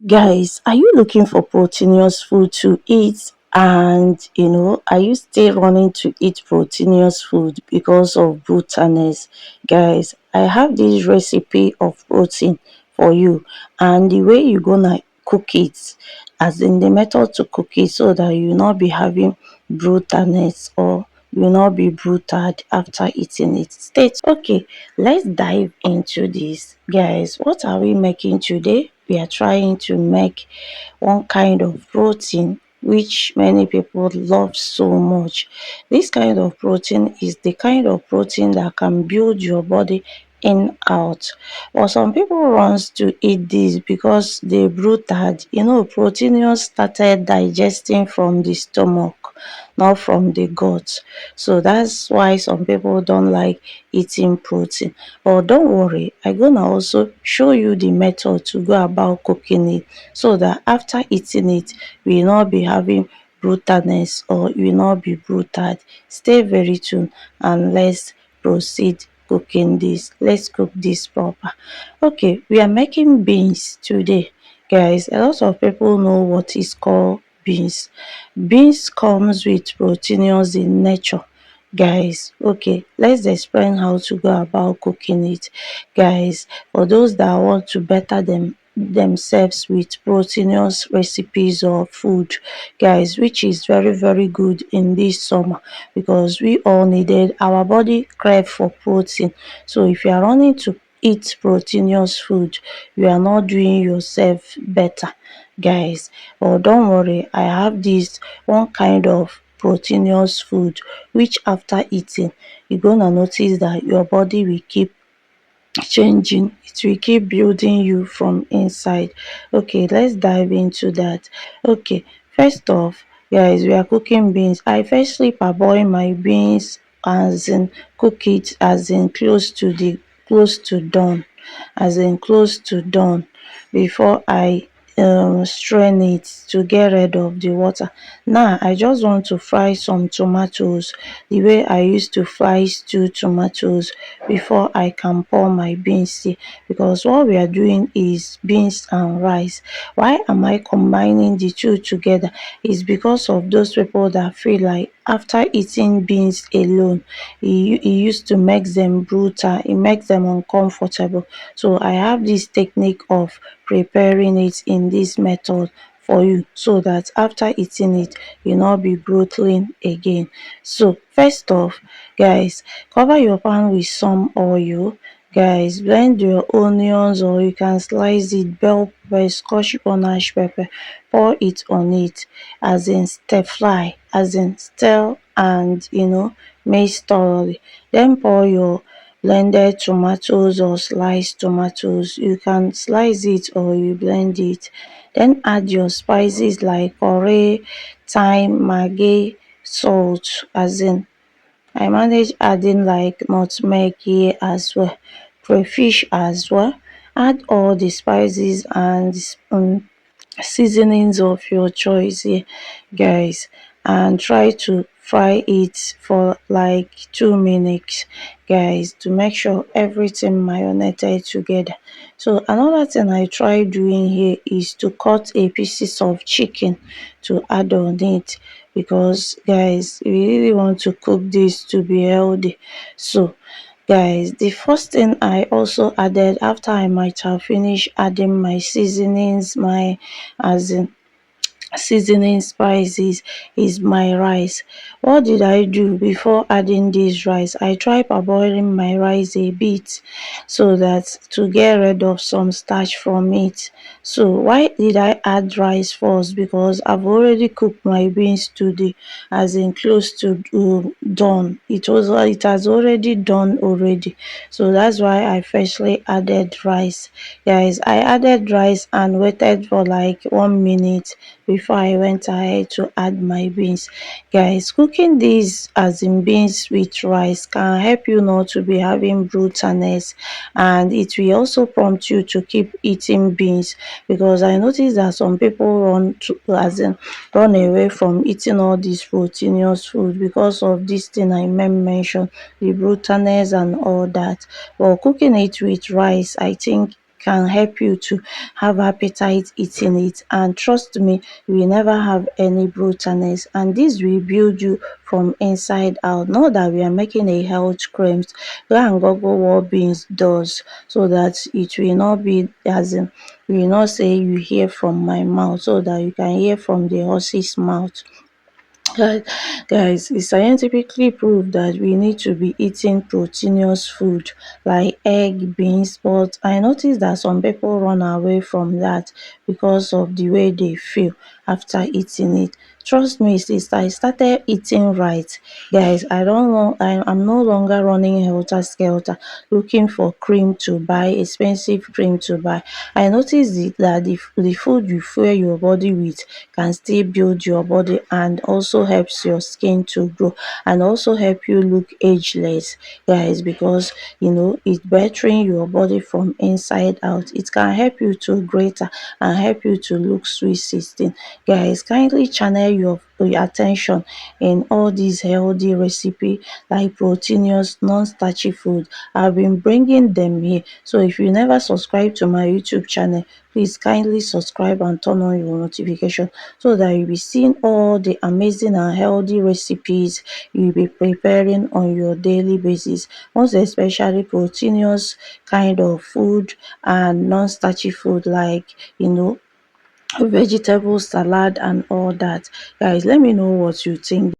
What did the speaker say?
Guys, are you looking for proteinous food to eat? And are you still running to eat proteinous food because of brutalness? Guys, I have this recipe of protein for you, and the way you're gonna cook it, as in the method to cook it, so that you will not be having brutalness or you will not be brutal after eating it. Okay, let's dive into this. Guys, what are we making today? We are trying to make one kind of protein which many people love so much. This kind of protein is the kind of protein that can build your body in out. But some people wants to eat this because they brew that protein started digesting from the stomach, not from the gut. So that's why some people don't like eating protein. But don't worry, I'm gonna also show you the method to go about cooking it, so that after eating it we will not be having brutalness or you will not be brutal. Stay very tuned and let's proceed cooking this. Let's cook this proper. Okay, we are making beans today. Guys, a lot of people know what is called beans. Beans comes with proteinous in nature. Guys, okay, let's explain how to go about cooking it. Guys, for those that want to better themselves with proteinous recipes or food, guys, which is very good in this summer, because we all needed, our body crave for protein. So if you are running to eat proteinous food, you are not doing yourself better, guys. But don't worry, I have this one kind of proteinous food which after eating you're gonna notice that your body will keep changing, it will keep building you from inside. Okay, let's dive into that. Okay, first off, guys, we are cooking beans. I firstly parboil my beans, as in cook it as in close to done, as in close to done, before I strain it to get rid of the water. Now I just want to fry some tomatoes the way I used to fry stew tomatoes before I can pour my beans here, because what we are doing is beans and rice. Why am I combining the two together? Is because of those people that feel like after eating beans alone, it used to make them brutal, it makes them uncomfortable. So I have this technique of preparing it in this method for you, so that after eating it you'll not be bloating again. So first off, guys, cover your pan with some oil. Guys, blend your onions, or you can slice it, bell pepper, scotch bonnet pepper, pour it on it, as in stir fry, as in stir, and mix thoroughly. Then pour your blended tomatoes or sliced tomatoes. You can slice it or you blend it. Then add your spices like curry, thyme, maggi, salt, as in I manage adding like nutmeg here as well, crayfish as well. Add all the spices and seasonings of your choice here, guys, and try to fry it for like 2 minutes, guys, to make sure everything marinated together. So another thing I try doing here is to cut a pieces of chicken to add on it, because guys, we really want to cook this to be healthy. So guys, the first thing I also added after I might have finished adding my seasonings, my as in seasoning spices, is my rice. What did I do before adding this rice? I tried parboiling my rice a bit, so that to get rid of some starch from it. So why did I add rice first? Because I've already cooked my beans to the, as in close to done. It has already done already. So that's why I firstly added rice. Guys, I added rice and waited for like 1 minute before I went ahead to add my beans. Guys, cooking these as in beans with rice can help you not to be having bloatiness, and it will also prompt you to keep eating beans, because I noticed that some people run away from eating all this proteinous food because of this thing I mentioned, the bloatiness and all that. But cooking it with rice, I think can help you to have appetite eating it, and trust me, you will never have any bloaterness, and this will build you from inside out. Not that we are making a health claims. Go and google what beans does, so that it will not be as in, you will not say you hear from my mouth, so that you can hear from the horse's mouth. Guys, it's scientifically proved that we need to be eating proteinous food like egg, beans, but I noticed that some people run away from that because of the way they feel after eating it. Trust me, since I started eating right, guys, I'm no longer running helter skelter looking for cream to buy, expensive cream to buy. I noticed that the food you fuel your body with can still build your body and also helps your skin to grow and also help you look ageless, guys, because it's bettering your body from inside out. It can help you to greater and help you to look sweet 16. Guys, kindly channel your attention in all these healthy recipe like proteinous non-starchy food. I've been bringing them here, so if you never subscribe to my YouTube channel, please kindly subscribe and turn on your notification, so that you'll be seeing all the amazing and healthy recipes you'll be preparing on your daily basis, most especially proteinous kind of food and non-starchy food like vegetable salad and all that. Guys, let me know what you think.